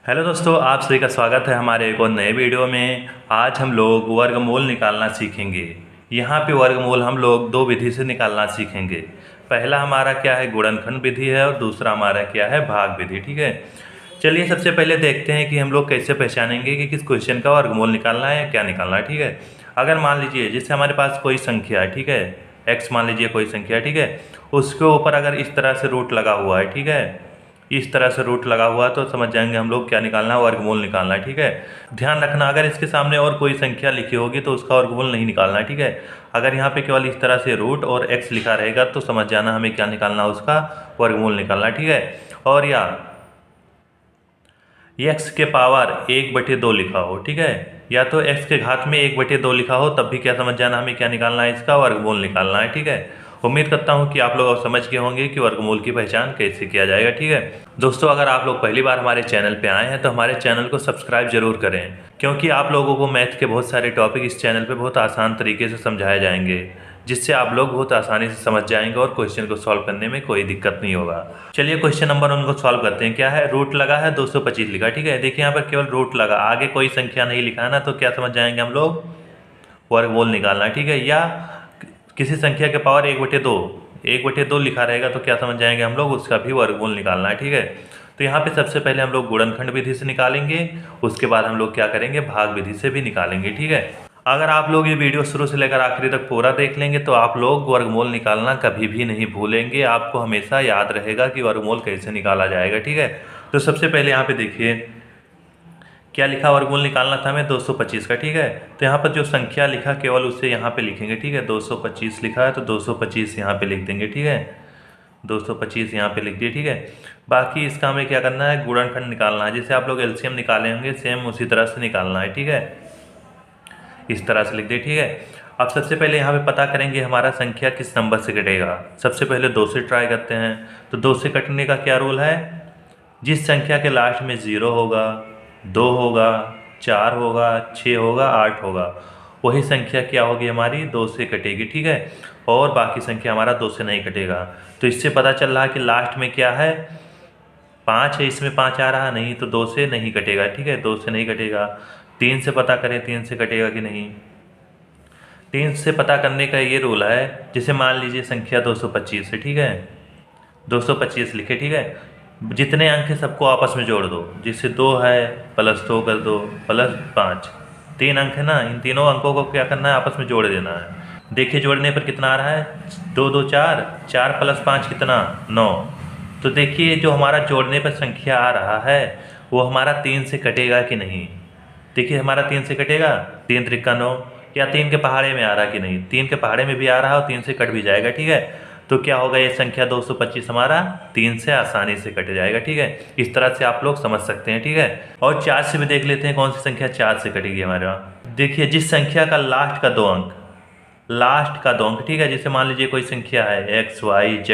Hello दोस्तों, आप सभी का स्वागत है हमारे एक और नए वीडियो में। आज हम लोग वर्गमूल निकालना सीखेंगे। यहाँ पे वर्गमूल हम लोग दो विधि से निकालना सीखेंगे। पहला हमारा क्या है, गुणनखंड विधि है, और दूसरा हमारा क्या है, भाग विधि। ठीक है, चलिए सबसे पहले देखते हैं कि हम लोग कैसे पहचानेंगे कि किस क्वेश्चन का वर्गमूल निकालना है या क्या निकालना है। ठीक है, अगर मान लीजिए जैसे हमारे पास कोई संख्या है, ठीक है, एक्स मान लीजिए कोई संख्या है, ठीक है, उसके ऊपर अगर इस तरह से रूट लगा हुआ है, ठीक है, इस तरह से रूट लगा हुआ तो समझ जाएंगे हम लोग क्या निकालना है, वर्गमूल निकालना है। ठीक है, ध्यान रखना अगर इसके सामने और कोई संख्या लिखी होगी तो उसका वर्गमूल नहीं निकालना है। ठीक है, अगर यहाँ पे केवल इस तरह से रूट और एक्स लिखा रहेगा तो समझ जाना हमें क्या निकालना है, उसका वर्गमूल निकालना है। ठीक है, और एक्स के पावर 1/2 लिखा हो, ठीक है, या तो एक्स के घात में 1/2 लिखा हो, तब भी क्या समझ जाना हमें क्या निकालना है, इसका वर्गमूल निकालना है। ठीक है, उम्मीद करता हूँ कि आप लोग अब समझ गए होंगे कि वर्गमूल की पहचान कैसे किया जाएगा। ठीक है दोस्तों, अगर आप लोग पहली बार हमारे चैनल पे आए हैं तो हमारे चैनल को सब्सक्राइब जरूर करें, क्योंकि आप लोगों को मैथ के बहुत सारे टॉपिक इस चैनल पे बहुत आसान तरीके से समझाए जाएंगे, जिससे आप लोग बहुत आसानी से समझ जाएंगे और क्वेश्चन को सॉल्व करने में कोई दिक्कत नहीं होगा। चलिए क्वेश्चन नंबर 1 को सॉल्व करते हैं। क्या है, रूट लगा है, 225 लिखा। ठीक है, देखिए यहाँ पर केवल रूट लगा, आगे कोई संख्या नहीं लिखा है ना, तो क्या समझ जाएंगे हम लोग, वर्गमूल निकालना है। ठीक है, या किसी संख्या के पावर 1/2 लिखा रहेगा तो क्या समझ जाएंगे हम लोग, उसका भी वर्गमूल निकालना है। ठीक है, तो यहाँ पे सबसे पहले हम लोग गुणनखंड विधि से निकालेंगे, उसके बाद हम लोग क्या करेंगे, भाग विधि से भी निकालेंगे। ठीक है, अगर आप लोग ये वीडियो शुरू से लेकर आखिरी तक पूरा देख लेंगे तो आप लोग वर्गमूल निकालना कभी भी नहीं भूलेंगे, आपको हमेशा याद रहेगा कि वर्गमूल कैसे निकाला जाएगा। ठीक है, तो सबसे पहले यहाँ पे देखिए क्या लिखा, वर्गमूल निकालना था हमें 225 का। ठीक है, तो यहाँ पर जो संख्या लिखा केवल उसे यहाँ पे लिखेंगे। ठीक है, 225 लिखा है तो 225 यहाँ पे लिख देंगे। ठीक है, 225 यहाँ पे लिख दिए। ठीक है, बाकी इसका हमें क्या करना है, गुणनखंड निकालना है। जैसे आप लोग एलसीएम निकाले होंगे सेम उसी तरह से निकालना है। ठीक है, इस तरह से लिख दिए। ठीक है, अब सबसे पहले यहाँ पे पता करेंगे हमारा संख्या किस नंबर से कटेगा। सबसे पहले 2 से ट्राई करते हैं। तो 2 से कटने का क्या रूल है, जिस संख्या के लास्ट में 0 होगा, 2 होगा, 4 होगा, 6 होगा, 8 होगा, वही संख्या क्या होगी हमारी, 2 से कटेगी। ठीक है, और बाकी संख्या हमारा 2 से नहीं कटेगा। तो इससे पता चल रहा है कि लास्ट में क्या है, 5 है, इसमें 5 आ रहा नहीं, तो 2 से नहीं कटेगा। ठीक है, 2 से नहीं कटेगा। 3 से पता करें 3 से कटेगा कि नहीं। 3 से पता करने का ये रूल है, जैसे मान लीजिए संख्या 225 है। ठीक है, 225 लिखे। ठीक है, जितने अंक है सबको आपस में जोड़ दो। जैसे 2 है +2 कर दो +5, 3 अंक है ना, इन तीनों अंकों को क्या करना है, आपस में जोड़ देना है। देखिए जोड़ने पर कितना आ रहा है, 2 2 4, 4 + 5 कितना, 9। तो देखिए जो हमारा जोड़ने पर संख्या आ रहा है वो हमारा 3 से कटेगा कि नहीं। देखिए हमारा 3 से कटेगा, 3 त्रिका 9, या 3 के पहाड़े में आ रहा कि नहीं, 3 के पहाड़े में भी आ रहा है और 3 से कट भी जाएगा। ठीक है, तो क्या होगा, ये संख्या 225 हमारा 3 से आसानी से कट जाएगा। ठीक है, इस तरह से आप लोग समझ सकते हैं। ठीक है, और 4 से भी देख लेते हैं कौन सी संख्या 4 से कटेगी हमारे वहाँ। देखिए जिस संख्या का लास्ट का 2 अंक, ठीक है, जैसे मान लीजिए कोई संख्या है x y z,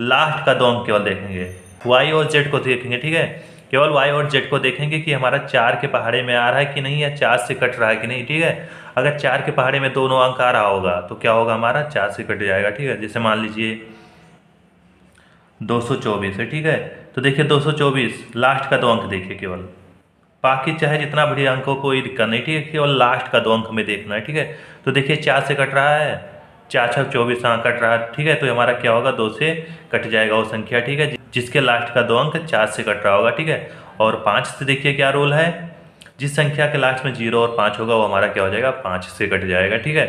लास्ट का 2 अंक केवल देखेंगे, y और z को देखेंगे। ठीक है, केवल y और z को देखेंगे कि हमारा 4 के पहाड़े में आ रहा है कि नहीं, या 4 से कट रहा है कि नहीं। ठीक है, अगर 4 के पहाड़े में दोनों अंक आ रहा होगा तो क्या होगा, हमारा 4 से कट जाएगा। ठीक है, जैसे मान लीजिए 224 है। ठीक है, तो देखिए 224 लास्ट का 2 अंक देखिए केवल, बाकी चाहे जितना बढ़िया अंक हो कोई दिक्कत नहीं। ठीक है, केवल लास्ट का 2 अंक में देखना है। ठीक है, तो देखिए 4 से कट रहा है, 4 6 24 कट रहा है। ठीक है, तो हमारा क्या होगा, 2 से कट जाएगा वो संख्या। ठीक है, जिसके लास्ट का 2 अंक 4 से कट रहा होगा। ठीक है, और 5 से देखिए क्या रूल है, जिस संख्या के लास्ट में 0 और 5 होगा वो हमारा क्या हो जाएगा, 5 से कट जाएगा। ठीक है,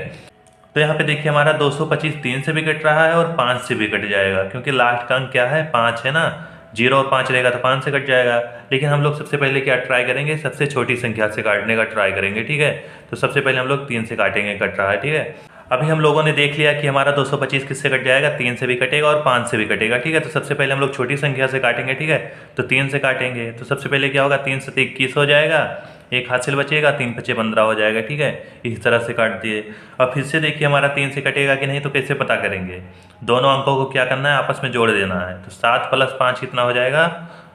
तो यहाँ पे देखिए हमारा 225 3 से भी कट रहा है और 5 से भी कट जाएगा, क्योंकि लास्ट का अंक क्या है, 5 है ना, 0 और 5 रहेगा तो 5 से कट जाएगा। लेकिन हम लोग सबसे पहले क्या ट्राई करेंगे, सबसे छोटी संख्या से काटने का ट्राई करेंगे। ठीक है, तो सबसे पहले हम लोग 3 से काटेंगे, कट रहा है। ठीक है, अभी हम लोगों ने देख लिया कि हमारा 225 किससे कट जाएगा, 3 से भी कटेगा और 5 से भी कटेगा। ठीक है, तो सबसे पहले हम लोग छोटी संख्या से काटेंगे। ठीक है, तो 3 से काटेंगे, तो सबसे पहले क्या होगा, 3 से 21 हो जाएगा, एक हासिल बचेगा, 3 5 15 हो जाएगा। ठीक है, इस तरह से काट दिए। अब फिर से देखिए हमारा 3 से कटेगा कि नहीं, तो कैसे पता करेंगे, दोनों अंकों को क्या करना है, आपस में जोड़ देना है। तो 7 + 5 कितना हो जाएगा,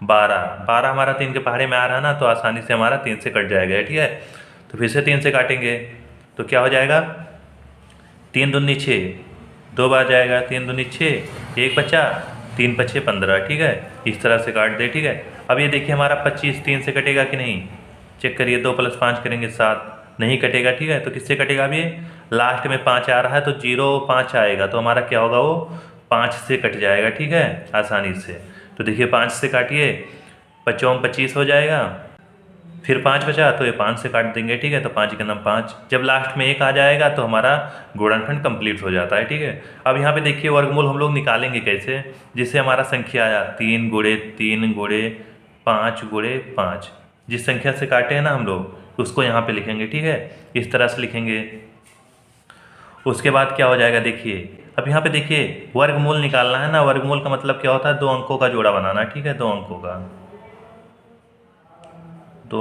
12 हमारा 3 के पहाड़े में आ रहा है ना, तो आसानी से हमारा 3 से कट जाएगा। ठीक है, तो फिर से 3 से काटेंगे तो क्या हो जाएगा, 3 दूनी 6, 2 बार जाएगा, 3 दूनी 6, 1 बचा, 3 5 15। ठीक है, इस तरह से काट दे। ठीक है, अब ये देखिए हमारा 25 3 से कटेगा कि नहीं, चेक करिए। 2 + 5 करेंगे 7, नहीं कटेगा, ठीक है। तो किससे कटेगा? अब ये लास्ट में 5 आ रहा है तो 0 5 आएगा, तो हमारा क्या होगा, वो 5 से कट जाएगा, ठीक है, आसानी से। तो देखिए 5 से काटिए, 5 25 हो जाएगा, फिर 5 बचा तो ये 5 से काट देंगे, ठीक है। तो 5 के नाम 5, जब लास्ट में 1 आ जाएगा तो हमारा गुणनखंड कंप्लीट हो जाता है, ठीक है। अब यहाँ पे देखिए वर्गमूल हम लोग निकालेंगे कैसे, जिससे हमारा संख्या आया 3 × 3 × 5 × 5, जिस संख्या से काटे हैं ना हम लोग उसको यहाँ पे लिखेंगे, ठीक है, इस तरह से लिखेंगे। उसके बाद क्या हो जाएगा देखिए, अब यहाँ पे देखिए वर्गमूल निकालना है ना, वर्गमूल का मतलब क्या होता है, 2 अंकों का जोड़ा बनाना, ठीक है, 2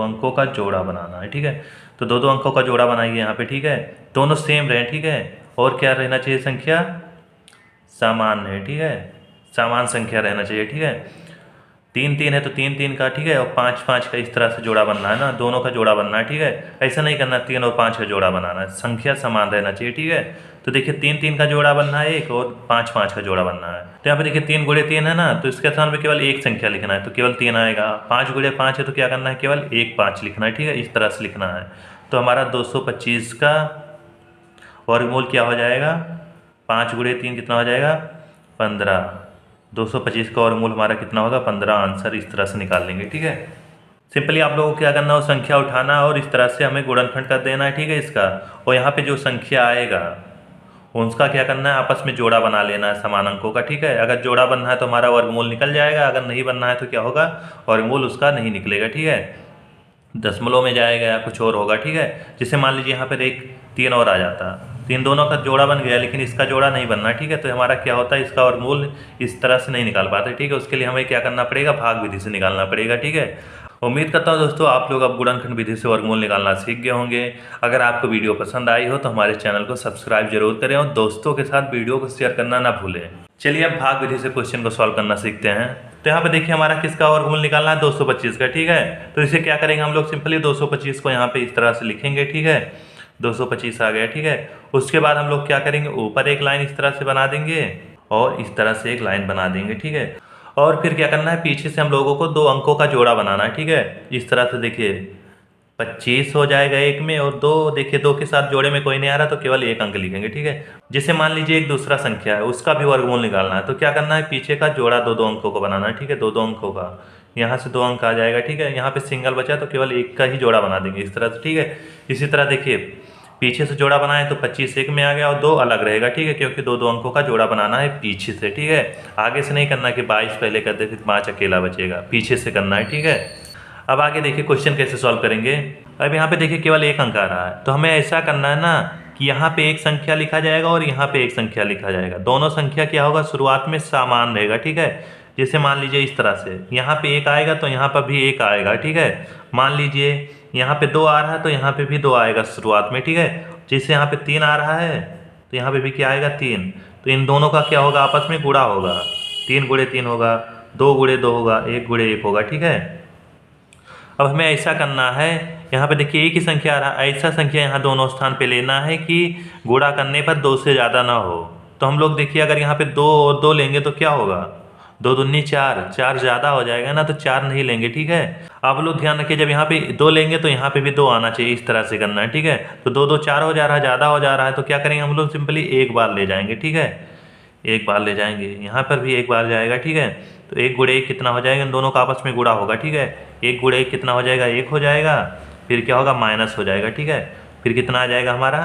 अंकों का जोड़ा बनाना है, ठीक है। तो 2 अंकों का जोड़ा बनाइए यहाँ पे, ठीक है, दोनों सेम रहे, ठीक है। और क्या रहना चाहिए, संख्या समान है, ठीक है, समान संख्या रहना चाहिए, ठीक है। 3 3 है तो 3 3 का, ठीक है, और 5 5 का इस तरह से जोड़ा बनना है ना, दोनों का जोड़ा बनना है, ठीक है। ऐसा नहीं करना 3 और 5 का जोड़ा बनाना है, संख्या समान रहना चाहिए, ठीक है। तो देखिए 3 3 का जोड़ा बनना है एक, और 5 5 का जोड़ा बनना है। तो यहाँ पे देखिए 3 × 3 है ना, तो इसके स्थान पे केवल एक संख्या लिखना है, तो केवल 3 आएगा। 5 × 5 है तो क्या करना है, केवल 1 5 लिखना है, ठीक है, इस तरह से लिखना है। तो हमारा 225 का वर्गमूल क्या हो जाएगा, 5 × 3 कितना हो जाएगा, 15। 225 का वर्गमूल हमारा कितना होगा, 15। आंसर इस तरह से निकाल लेंगे, ठीक है। सिंपली आप लोगों को क्या करना हो, संख्या उठाना और इस तरह से हमें गुणनखंड कर देना है, ठीक है, इसका। और यहाँ पे जो संख्या आएगा उसका क्या करना है, आपस में जोड़ा बना लेना है समान अंकों का, ठीक है। अगर जोड़ा बनना है तो हमारा वर्गमूल निकल जाएगा, अगर नहीं बनना है तो क्या होगा, वर्गमूल उसका नहीं निकलेगा, ठीक है, दशमलव में जाएगा या कुछ और होगा, ठीक है। जैसे मान लीजिए यहाँ पर एक 3 और आ जाता, तो इन दोनों का जोड़ा बन गया, लेकिन इसका जोड़ा नहीं बनना, ठीक है। तो हमारा क्या होता है, इसका वर्गमूल इस तरह से नहीं निकाल पाते, ठीक है। उसके लिए हमें क्या करना पड़ेगा, भाग विधि से निकालना पड़ेगा, ठीक है। उम्मीद करता हूँ दोस्तों आप लोग अब गुणनखंड विधि से वर्गमूल निकालना सीख गए होंगे। अगर आपको वीडियो पसंद आई हो तो हमारे चैनल को सब्सक्राइब जरूर करें और दोस्तों के साथ वीडियो को शेयर करना ना भूलें। चलिए अब भाग विधि से क्वेश्चन को सॉल्व करना सीखते हैं। तो यहाँ पे देखिए हमारा किसका वर्गमूल निकालना है, 225 का, ठीक है। तो इसे क्या करेंगे हम लोग, सिंपली 225 को यहाँ पे इस तरह से लिखेंगे, ठीक है, 225 आ गया, ठीक है। उसके बाद हम लोग क्या करेंगे, ऊपर एक लाइन इस तरह से बना देंगे और इस तरह से एक लाइन बना देंगे, ठीक है। और फिर क्या करना है, पीछे से हम लोगों को 2 अंकों का जोड़ा बनाना है, ठीक है। इस तरह से देखिए 25 हो जाएगा एक में, और 2 देखिए 2 के साथ जोड़े में कोई नहीं आ रहा तो केवल 1 अंक लिखेंगे, ठीक है। जैसे मान लीजिए एक दूसरा संख्या है, उसका भी वर्गमूल निकालना है, तो क्या करना है, पीछे का जोड़ा 2 अंकों को बनाना है, ठीक है, 2 अंकों का। यहाँ से 2 अंक आ जाएगा, ठीक है। यहाँ पे सिंगल बचा तो केवल 1 का ही जोड़ा बना देंगे इस तरह से, ठीक है। इसी तरह देखिए पीछे से जोड़ा बनाए तो 25 एक में आ गया और 2 अलग रहेगा, ठीक है, क्योंकि 2 अंकों का जोड़ा बनाना है पीछे से, ठीक है। आगे से नहीं करना कि 22 पहले कर दे फिर 5 अकेला बचेगा, पीछे से करना है, ठीक है। अब आगे देखिए क्वेश्चन कैसे सॉल्व करेंगे। अब यहाँ पे देखिए केवल 1 अंक आ रहा है, तो हमें ऐसा करना है ना कि यहाँ पे एक संख्या लिखा जाएगा और यहाँ पे एक संख्या लिखा जाएगा। दोनों संख्या क्या होगा, शुरुआत में समान रहेगा, ठीक है। जैसे मान लीजिए इस तरह से यहाँ पे 1 आएगा तो यहाँ पर भी 1 आएगा, ठीक है। मान लीजिए यहाँ पे 2 आ रहा है तो यहाँ पे भी 2 आएगा शुरुआत में, ठीक है। जैसे यहाँ पे 3 आ रहा है तो यहाँ पे भी क्या आएगा, 3। तो इन दोनों का क्या होगा, आपस में गुणा होगा, 3 × 3 होगा, 2 × 2 होगा, 1 × 1 होगा, ठीक है। अब हमें ऐसा करना है, यहाँ पे देखिए एक ही संख्या आ रहा है, ऐसा संख्या यहाँ दोनों स्थान पे लेना है कि गुणा करने पर 2 से ज़्यादा ना हो। तो हम लोग देखिए अगर यहाँ पे 2 और 2 लेंगे तो क्या होगा, 2 दूनी 4, 4 ज़्यादा हो जाएगा ना, तो 4 नहीं लेंगे, ठीक है। आप लोग ध्यान रखिए जब यहाँ पे 2 लेंगे तो यहाँ पे भी 2 आना चाहिए, इस तरह से करना है, ठीक है। तो 2 2 4 हो जा रहा है, ज़्यादा हो जा रहा है, तो क्या करेंगे हम लोग, सिंपली एक बार ले जाएंगे, ठीक है, एक बार ले जाएंगे। यहाँ पर भी एक बार जाएगा, ठीक है। तो 1 × 1 कितना हो जाएगा, इन दोनों का आपस में गुणा होगा, ठीक है। 1 × 1 कितना हो जाएगा, 1 हो जाएगा, फिर क्या होगा, माइनस हो जाएगा, ठीक है। फिर कितना आ जाएगा हमारा,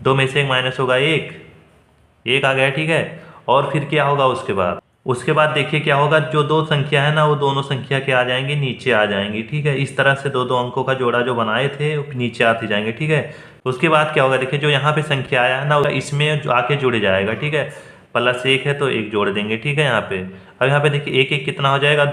2 में से 1 माइनस होगा, 1 आ गया, ठीक है। और फिर क्या होगा उसके बाद देखिए क्या होगा, जो 2 संख्या है ना वो दोनों संख्या के आ जाएंगे, नीचे आ जाएंगी, ठीक है। इस तरह से 2 अंकों का जोड़ा जो बनाए थे वो नीचे आते जाएंगे, ठीक है। उसके बाद क्या होगा, देखिए जो यहाँ पे संख्या आया है ना इसमें आके जुड़ जाएगा, ठीक है। +1 है तो 1 जोड़ देंगे, ठीक है यहाँ पे। अब यहाँ पे देखिए 1 1 कितना हो जाएगा,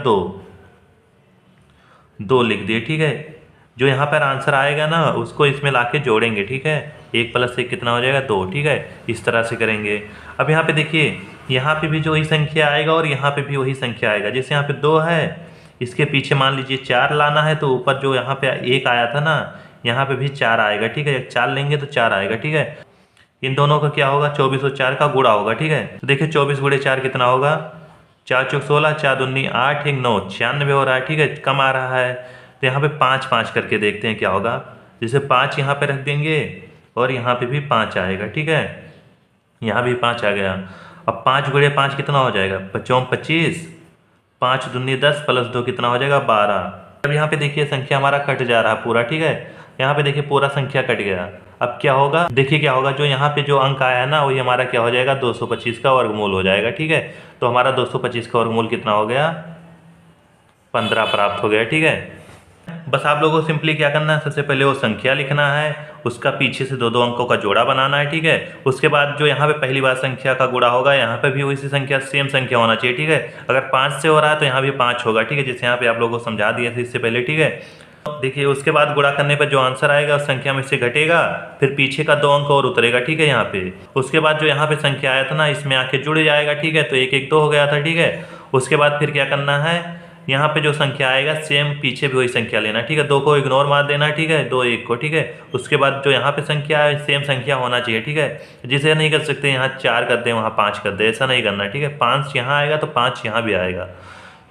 2 लिख दिए, ठीक है। जो यहाँ पर आंसर आएगा ना उसको इसमें लाके जोड़ेंगे, ठीक है। 1 + 1 कितना हो जाएगा, 2, ठीक है। इस तरह से करेंगे। अब यहाँ पे देखिए यहाँ पे भी जो वही संख्या आएगा और यहाँ पे भी वही संख्या आएगा। जैसे यहाँ पे 2 है, इसके पीछे मान लीजिए 4 लाना है, तो ऊपर जो यहाँ पे 1 आया था ना यहाँ पे भी 4 आएगा, ठीक है। 4 लेंगे तो 4 आएगा, ठीक है। इन दोनों का क्या होगा, 24 और 4 का गुणा होगा, ठीक है। तो देखिए 24 × 4 कितना होगा, 4 चौक 16, 4 दूनी 8, 1 9, 96 हो रहा है, ठीक है, कम आ रहा है। तो यहाँ पे 5 5 करके देखते हैं क्या होगा। जैसे 5 यहाँ पे रख देंगे और यहाँ पे भी 5 आएगा, ठीक है, यहाँ भी 5 आ गया। अब 5 गुणे 5 कितना हो जाएगा, 5 25, 5 दूनी 10 प्लस 2 कितना हो जाएगा 12। अब यहाँ पे देखिए संख्या हमारा कट जा रहा है पूरा, ठीक है, यहाँ पे देखिए पूरा संख्या कट गया। अब क्या होगा, देखिए क्या होगा, जो यहाँ पे जो अंक आया है ना वही हमारा क्या हो जाएगा 225 का वर्गमूल हो जाएगा, ठीक है। तो हमारा 225 का वर्गमूल कितना हो गया, 15 प्राप्त हो गया, ठीक है। बस आप लोगों को सिंपली क्या करना है, सबसे पहले वो संख्या लिखना है, उसका पीछे से दो अंकों का जोड़ा बनाना है, ठीक है। उसके बाद जो यहाँ पे पहली बार संख्या का गुणा होगा यहाँ पे भी उसी संख्या सेम संख्या होना चाहिए, ठीक है। अगर 5 से हो रहा है तो यहाँ भी 5 होगा, ठीक है, जैसे यहाँ पे आप लोगों को समझा दिया था इससे पहले, ठीक है। देखिए उसके बाद गुणा करने पर जो आंसर आएगा उस संख्या में से घटेगा, फिर पीछे का 2 अंक और उतरेगा, ठीक है, यहाँ पे। उसके बाद जो यहाँ पे संख्या आया था ना इसमें आके जुड़ जाएगा, ठीक है, तो 1 1 2 हो गया था, ठीक है। उसके बाद फिर क्या करना है, यहाँ पे जो संख्या आएगा सेम पीछे भी वही संख्या लेना, ठीक है, 2 को इग्नोर मार देना, ठीक है, 2 1 को, ठीक है। उसके बाद जो यहाँ पे संख्या है सेम संख्या होना चाहिए, ठीक है। जिसे नहीं कर सकते यहाँ 4 कर दे वहाँ 5 कर दे, ऐसा नहीं करना, ठीक है। 5 यहाँ आएगा तो 5 यहाँ भी आएगा,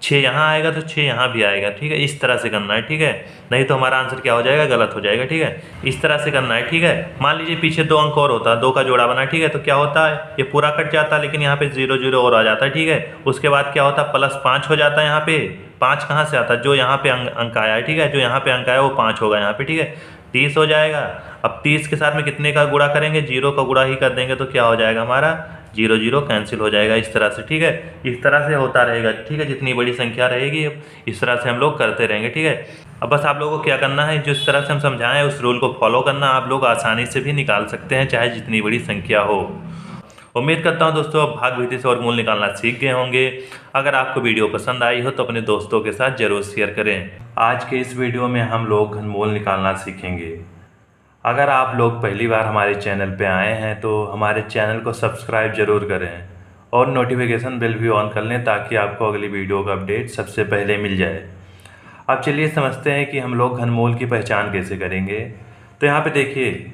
6 यहाँ आएगा तो 6 यहाँ भी आएगा, ठीक है, इस तरह से करना है, ठीक है। नहीं तो हमारा आंसर क्या हो जाएगा, गलत हो जाएगा, ठीक है। इस तरह से करना है, ठीक है। मान लीजिए पीछे 2 अंक और होता है, 2 का जोड़ा बना, ठीक है, तो क्या होता है ये पूरा कट जाता है, लेकिन यहाँ पे 0 0 और आ जाता है, ठीक है। उसके बाद क्या होता है +5 हो जाता है, यहाँ पे 5 कहाँ से आता है, जो यहाँ पे अंक आया है, ठीक है, जो यहाँ पे अंक आया वो 5 होगा यहाँ पे, ठीक है, 30 हो जाएगा। अब 30 के साथ में कितने का गुणा करेंगे, 0 का गुणा ही कर देंगे, तो क्या हो जाएगा हमारा 0 0 कैंसिल हो जाएगा, इस तरह से, ठीक है। इस तरह से होता रहेगा, ठीक है, जितनी बड़ी संख्या रहेगी इस तरह से हम लोग करते रहेंगे, ठीक है। अब बस आप लोगों को क्या करना है, जिस तरह से हम समझाएं उस रूल को फॉलो करना, आप लोग आसानी से भी निकाल सकते हैं चाहे जितनी बड़ी संख्या हो। उम्मीद करता हूं दोस्तों आप भाग विधि से वर्गमूल निकालना सीख गए होंगे। अगर आपको वीडियो पसंद आई हो तो अपने दोस्तों के साथ जरूर शेयर करें। आज के इस वीडियो में हम लोग घनमूल निकालना सीखेंगे। अगर आप लोग पहली बार हमारे चैनल पे आए हैं तो हमारे चैनल को सब्सक्राइब जरूर करें और नोटिफिकेशन बेल भी ऑन कर लें ताकि आपको अगली वीडियो का अपडेट सबसे पहले मिल जाए। अब चलिए समझते हैं कि हम लोग घनमूल की पहचान कैसे करेंगे। तो यहाँ पे देखिए,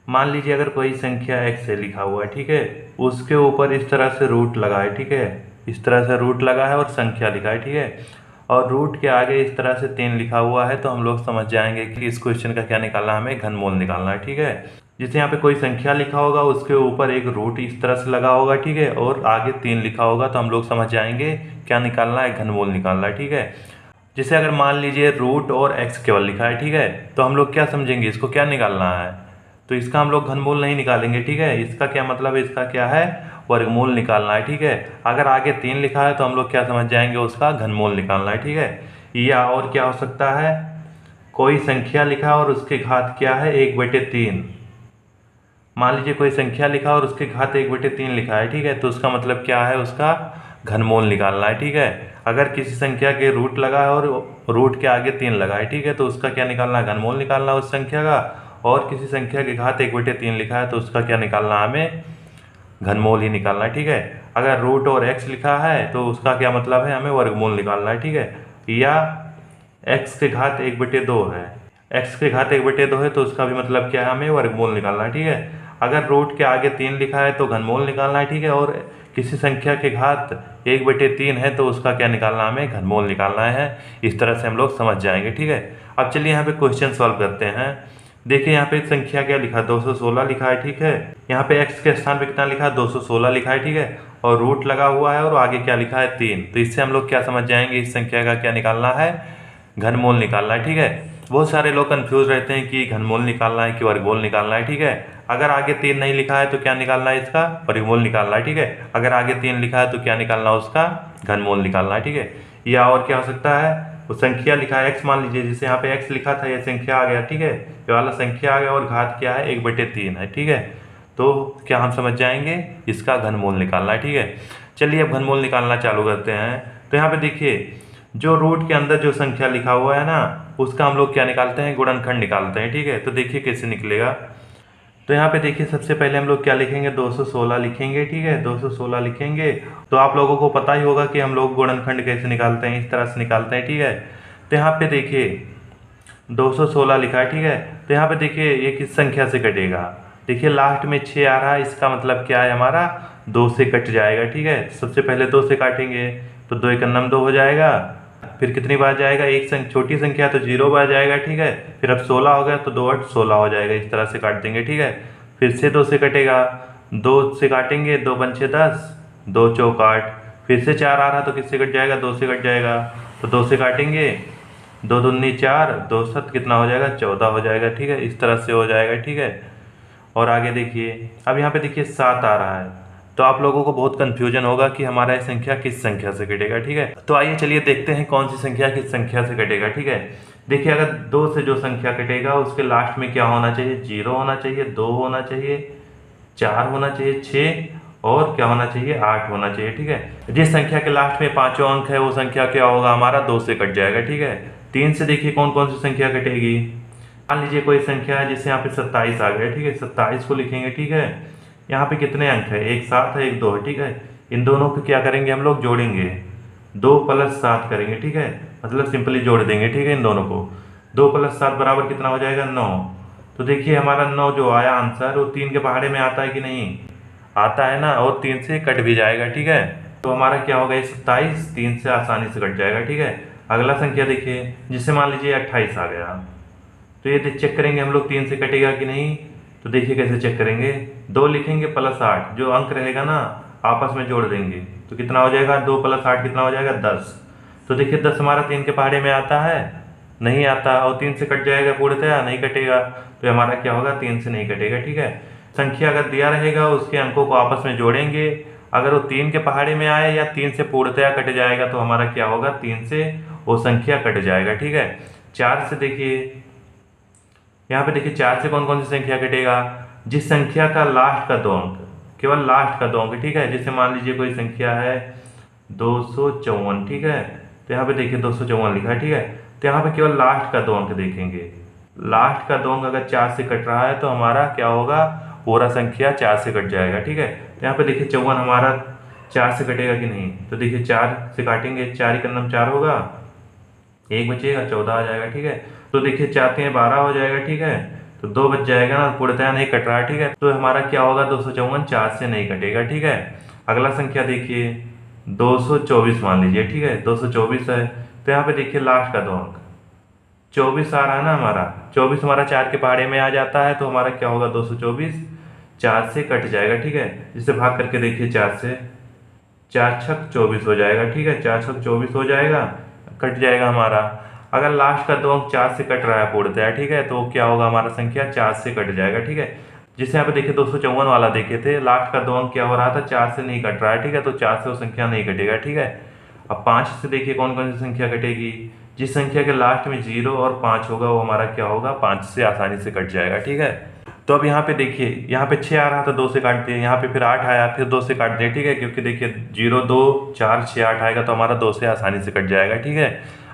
मान लीजिए अगर कोई संख्या x से लिखा हुआ है, ठीक है, उसके ऊपर इस तरह से रूट लगा है, ठीक है, इस तरह से रूट लगा है और संख्या लिखा है, ठीक है, और रूट के आगे इस तरह से 3 लिखा हुआ है, तो हम लोग समझ जाएंगे कि इस क्वेश्चन का क्या निकालना है, हमें घनमूल निकालना है, ठीक है। जैसे यहाँ पे कोई संख्या लिखा होगा उसके ऊपर एक रूट इस तरह से लगा होगा, ठीक है, और आगे 3 लिखा होगा, तो हम लोग समझ जाएंगे क्या निकालना है, घनमूल निकालना है, ठीक है। जैसे अगर मान लीजिए रूट और x केवल लिखा है, ठीक है, तो हम लोग क्या समझेंगे, इसको क्या निकालना है, तो इसका हम लोग घनमूल नहीं निकालेंगे, ठीक है। इसका क्या मतलब है, इसका क्या है, वर्गमूल निकालना है, ठीक है। अगर आगे 3 लिखा है तो हम लोग क्या समझ जाएंगे, उसका घनमूल निकालना है, ठीक है। या और क्या हो सकता है, कोई संख्या लिखा और उसके घात क्या है 1/3। मान लीजिए कोई संख्या लिखा और उसके घात 1/3 लिखा है, ठीक है, तो उसका मतलब क्या है, उसका घनमूल निकालना है, ठीक है। अगर किसी संख्या के रूट लगा है और रूट के आगे 3 लगा है, ठीक है, तो उसका क्या निकालना है, घनमूल निकालना है उस संख्या का। और किसी संख्या के घात 1/3 लिखा है तो उसका क्या निकालना है, हमें घनमूल ही निकालना है, ठीक है। अगर रूट और x लिखा है तो उसका क्या मतलब है, हमें वर्गमूल निकालना है, ठीक है। या x के घात 1/2 है, x के घात 1/2 है तो उसका भी मतलब क्या है, हमें वर्गमूल निकालना है, ठीक है। अगर रूट के आगे 3 लिखा है तो घनमूल निकालना है, ठीक है। और किसी संख्या के घात 1/3 है तो उसका क्या निकालना, हमें घनमूल निकालना है। इस तरह से हम लोग समझ जाएंगे, ठीक है। अब चलिए यहाँ पे क्वेश्चन सॉल्व करते हैं। देखिए यहाँ पे संख्या क्या लिखा, 216 लिखा है, ठीक है। यहाँ पे x के स्थान पे कितना लिखा है, 216 लिखा है, ठीक है, और रूट लगा हुआ है और आगे क्या लिखा है 3। तो इससे हम लोग क्या समझ जाएंगे, इस संख्या का क्या निकालना है, घनमूल निकालना है, ठीक है। बहुत सारे लोग कंफ्यूज रहते हैं कि घनमूल निकालना है कि वर्गमूल निकालना है, ठीक है। अगर आगे 3 नहीं लिखा है तो क्या निकालना है, इसका वर्गमूल निकालना है, ठीक है। अगर आगे 3 लिखा है तो क्या निकालना है, उसका घनमूल निकालना है, ठीक है। या और क्या हो सकता है, वो संख्या लिखा है x, मान लीजिए जैसे यहाँ पे x लिखा था, ये संख्या आ गया, ठीक है, ये वाला संख्या आ गया और घात क्या है 1/3 है, ठीक है। तो क्या हम समझ जाएंगे, इसका घनमूल निकालना है, ठीक है। चलिए अब घनमूल निकालना चालू करते हैं। तो यहाँ पे देखिए जो रूट के अंदर जो संख्या लिखा हुआ है ना उसका हम लोग क्या निकालते हैं, गुणनखंड निकालते हैं, ठीक है। तो देखिए कैसे निकलेगा। तो यहाँ पे देखिए सबसे पहले हम लोग क्या लिखेंगे, 216 लिखेंगे, ठीक है, 216 लिखेंगे। तो आप लोगों को पता ही होगा कि हम लोग गुणनखंड कैसे निकालते हैं, इस तरह से निकालते हैं, ठीक है। तो यहाँ पे देखिए 216 लिखा है, ठीक है। तो यहाँ पे देखिए ये किस संख्या से कटेगा, देखिए लास्ट में 6 आ रहा है, इसका मतलब क्या है, हमारा 2 से कट जाएगा, ठीक है। सबसे पहले 2 से काटेंगे, तो 2 एक नम 2 हो जाएगा। फिर कितनी बार जाएगा, एक छोटी संख्या तो 0 बार जाएगा, ठीक है। फिर अब 16 हो गया तो 2 8 16 हो जाएगा, इस तरह से काट देंगे, ठीक है। फिर से 2 से कटेगा, 2 से काटेंगे, 2 पंचे 10, 2 चौक 8। फिर से 4 आ रहा तो किससे कट जाएगा, 2 से कट जाएगा, तो 2 से काटेंगे, 2 दूनी 4, 2 7 कितना हो जाएगा, 14 हो जाएगा, ठीक है। इस तरह से हो जाएगा, ठीक है। और आगे देखिए, अब यहाँ पे देखिए 7 आ रहा है, तो आप लोगों को बहुत कन्फ्यूजन होगा कि हमारा ये संख्या किस संख्या से कटेगा, ठीक है। तो आइए चलिए देखते हैं कौन सी संख्या किस संख्या से कटेगा, ठीक है। देखिए, अगर 2 से जो संख्या कटेगा उसके लास्ट में क्या होना चाहिए, 0 होना चाहिए, 2 होना चाहिए, 4 होना चाहिए, 6 और क्या होना चाहिए, 8 होना चाहिए, ठीक है। जिस संख्या के लास्ट में 5वां अंक है वो संख्या क्या होगा हमारा, 2 से कट जाएगा, ठीक है। 3 से देखिए कौन कौन सी संख्या कटेगी। मान लीजिए कोई संख्या है जिससे यहाँ पे 27 आ गया, ठीक है। 27 को लिखेंगे, ठीक है। यहाँ पे कितने अंक है, एक 7 है, एक 2 है, ठीक है। इन दोनों को क्या करेंगे हम लोग, जोड़ेंगे, 2 + 7 करेंगे, ठीक है। मतलब सिंपली जोड़ देंगे, ठीक है, इन दोनों को। 2 + 7 बराबर कितना हो जाएगा, 9। तो देखिए हमारा 9 जो आया आंसर वो 3 के पहाड़े में आता है कि नहीं, आता है ना, और 3 से कट भी जाएगा, ठीक है। तो हमारा क्या होगा, ये 27 3 से आसानी से कट जाएगा, ठीक है। अगला संख्या देखिए, जिससे मान लीजिए 28 आ गया, तो ये चेक करेंगे हम लोग 3 से कटेगा कि नहीं। तो देखिए कैसे चेक करेंगे, 2 लिखेंगे +8, जो अंक रहेगा ना आपस में जोड़ देंगे, तो कितना हो जाएगा, 2 + 8 कितना हो जाएगा, 10। तो देखिए 10 हमारा 3 के पहाड़े में आता है, नहीं आता, और 3 से कट जाएगा, पूर्णतया नहीं कटेगा, तो हमारा क्या होगा, 3 से नहीं कटेगा, ठीक है। संख्या अगर दिया रहेगा उसके अंकों को आपस में जोड़ेंगे, अगर वो 3 के पहाड़े में आए या 3 से पूर्णतया कट जाएगा तो हमारा क्या होगा, 3 से वो संख्या कट जाएगा, ठीक है। 4 से देखिए, यहाँ पे देखिए 4 से कौन कौन सी संख्या कटेगा, जिस संख्या का लास्ट का 2 अंक, केवल लास्ट का 2 अंक, ठीक है। जैसे मान लीजिए कोई संख्या है 254, ठीक है। तो यहाँ पे देखिए 254 लिखा है, ठीक है। तो यहाँ पे केवल लास्ट का 2 अंक देखेंगे, लास्ट का 2 अंक अगर 4 से कट रहा है तो हमारा क्या होगा, पूरा संख्या 4 से कट जाएगा, ठीक है। तो यहाँ पे देखिए 54 हमारा 4 से कटेगा कि नहीं, तो देखिए 4 से काटेंगे, 4 ही का 4 होगा, 1 बचेगा, 14 आ जाएगा, ठीक है। तो देखिए 4 3 12 हो जाएगा, ठीक है। तो 2 बच जाएगा ना, पूर्णतया नहीं कट रहा है, ठीक है। तो हमारा क्या होगा, 254 4 से नहीं कटेगा, ठीक है। अगला संख्या देखिए 224 मान लीजिए, ठीक है, 224 है। तो यहाँ पे देखिए लास्ट का 2 अंक 24 आ रहा है ना हमारा, 24 हमारा 4 के पहाड़े में आ जाता है, तो हमारा क्या होगा, 224 4 से कट जाएगा, ठीक है। जिसे भाग करके देखिए 4 से, 4 छक 24 हो जाएगा, ठीक है, 4 छक 24 हो जाएगा, कट जाएगा हमारा। अगर लास्ट का 2 अंक 4 से कट रहा है पूर्णतया, ठीक है, तो क्या होगा, हमारा संख्या 4 से कट जाएगा, ठीक है। जिसे यहाँ पे देखिए 254 वाला देखे थे, लास्ट का 2 अंक क्या हो रहा था, 4 से नहीं कट रहा है, ठीक है, तो 4 से वो संख्या नहीं कटेगा, ठीक है। अब 5 से देखिए कौन कौन सी संख्या कटेगी, जिस संख्या के लास्ट में 0 और 5 होगा वो हमारा क्या होगा, 5 से आसानी से कट जाएगा, ठीक है। तो अब यहाँ पे देखिए, यहाँ पे 6 आ रहा था, 2 से काट दिए, यहाँ पे फिर 8 आया, फिर 2 से काट दिए, ठीक है, क्योंकि देखिए 0 2 4 6 8 आएगा तो हमारा 2 से आसानी से कट जाएगा, ठीक है।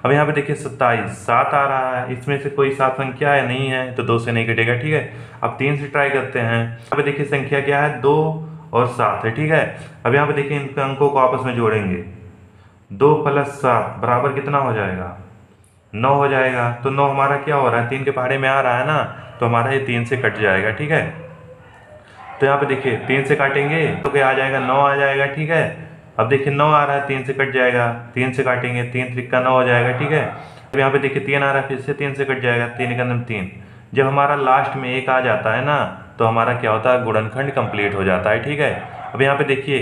अब यहाँ पे देखिए 27 7 आ रहा है, इसमें से कोई 7 संख्या है नहीं है, तो 2 से नहीं कटेगा, ठीक है। अब 3 से ट्राई करते हैं। यहाँ पे देखिए संख्या क्या है, 2 और 7 है, ठीक है। अब यहाँ पे देखिए इन अंकों को आपस में जोड़ेंगे, 2 + 7 बराबर कितना हो जाएगा, 9 हो जाएगा। तो 9 हमारा क्या हो रहा है, 3 के पहाड़े में आ रहा है ना, तो हमारा ये 3 से कट जाएगा, ठीक है। तो यहाँ पे देखिए 3 से काटेंगे तो क्या आ जाएगा, 9 आ जाएगा, ठीक है। अब देखिए 9 आ रहा है, 3 से कट जाएगा, 3 से काटेंगे, 3 त्रिक का 9 हो जाएगा, ठीक है। अब यहाँ पे देखिए 3 आ रहा है, फिर से 3 से कट जाएगा, 3 का 3। जब हमारा लास्ट में 1 आ जाता है ना, तो हमारा क्या होता है, गुणनखंड कंप्लीट हो जाता है, ठीक है। अब यहाँ पे देखिए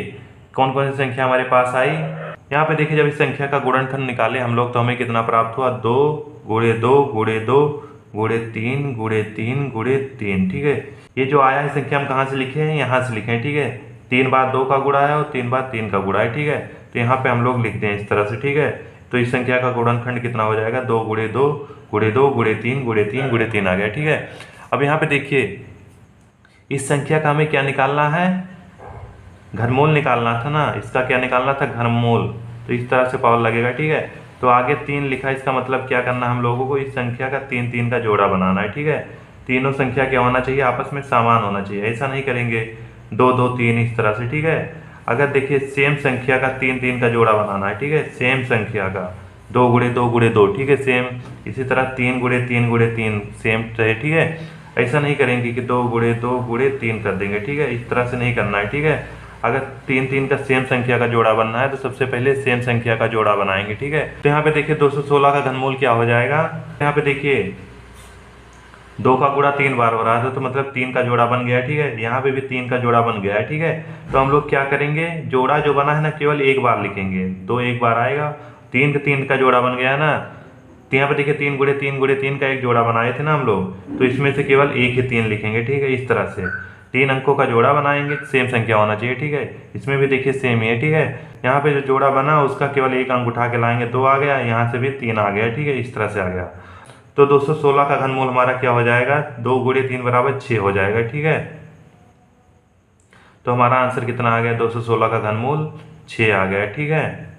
कौन कौन सी संख्या हमारे पास आई। यहाँ पे देखिए जब इस संख्या का गुणनखंड निकाले हम लोग तो हमें कितना प्राप्त हुआ, 2 × 2 × 2 × 3 × 3 × 3, ठीक है। ये जो आया है संख्या हम कहाँ से लिखे हैं, यहाँ से लिखे हैं, ठीक है। 3 बार 2 का गुणा है और 3 बार 3 का गुणा है, ठीक है। तो यहाँ पे हम लोग लिखते हैं इस तरह से, ठीक है। तो इस संख्या का गुणनखंड कितना हो जाएगा, 2 × 2 × 2 × 3 × 3 × 3 आ गया, ठीक है। अब यहाँ पे देखिए इस संख्या का हमें क्या निकालना है, घनमूल निकालना था ना, इसका क्या निकालना था, घनमूल। तो इस तरह से पावर लगेगा, ठीक है। तो आगे 3 लिखा, इसका मतलब क्या करना है हम लोगों को, इस संख्या का 3 3 का जोड़ा बनाना है, ठीक है। तीनों संख्या क्या होना चाहिए, आपस में समान होना चाहिए, ऐसा नहीं करेंगे 2 2 3 इस तरह से, ठीक है। अगर देखिए सेम संख्या का 3 3 का जोड़ा बनाना है, ठीक है, सेम संख्या का 2 × 2 × 2, ठीक है, सेम। इसी तरह 3 × 3 × 3 सेम रहे, ठीक है। ऐसा नहीं करेंगे कि 2 × 2 × 3 कर देंगे, ठीक है, इस तरह से नहीं करना है, ठीक है। अगर 3 3 का सेम संख्या का जोड़ा बनना है तो सबसे पहले सेम संख्या का जोड़ा बनाएंगे, ठीक है। तो यहाँ पे देखिए 216 का घनमूल क्या हो जाएगा, यहाँ पे देखिए 2 का गुणा 3 बार हो रहा था तो मतलब 3 का जोड़ा बन गया, ठीक है। यहाँ पे भी 3 का जोड़ा बन गया है, ठीक है। तो हम लोग क्या करेंगे, जोड़ा जो बना है ना केवल एक बार लिखेंगे, 2 एक बार आएगा। 3 का जोड़ा बन गया है ना, तो यहाँ पे देखिए 3 गुणे 3 गुणे 3 का एक जोड़ा बनाए थे ना हम लोग, तो इसमें से केवल एक ही 3 लिखेंगे, ठीक है। इस तरह से 3 अंकों का जोड़ा बनाएंगे, सेम संख्या होना चाहिए, ठीक है। इसमें भी देखिए सेम ही है, ठीक है। यहाँ पे जो जोड़ा बना उसका केवल एक अंक उठा के लाएंगे, 2 आ गया, यहाँ से भी 3 आ गया, ठीक है। इस तरह से आ गया। तो 216 का घनमूल हमारा क्या हो जाएगा, 2 गुणे 3 बराबर 6 हो जाएगा, ठीक है। तो हमारा आंसर कितना आ गया, 216 का घनमूल 6 आ गया, ठीक है।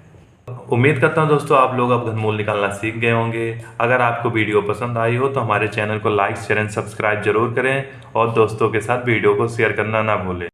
उम्मीद करता हूँ दोस्तों आप लोग अब घनमूल निकालना सीख गए होंगे। अगर आपको वीडियो पसंद आई हो तो हमारे चैनल को लाइक शेयर एंड सब्सक्राइब जरूर करें और दोस्तों के साथ वीडियो को शेयर करना ना भूलें।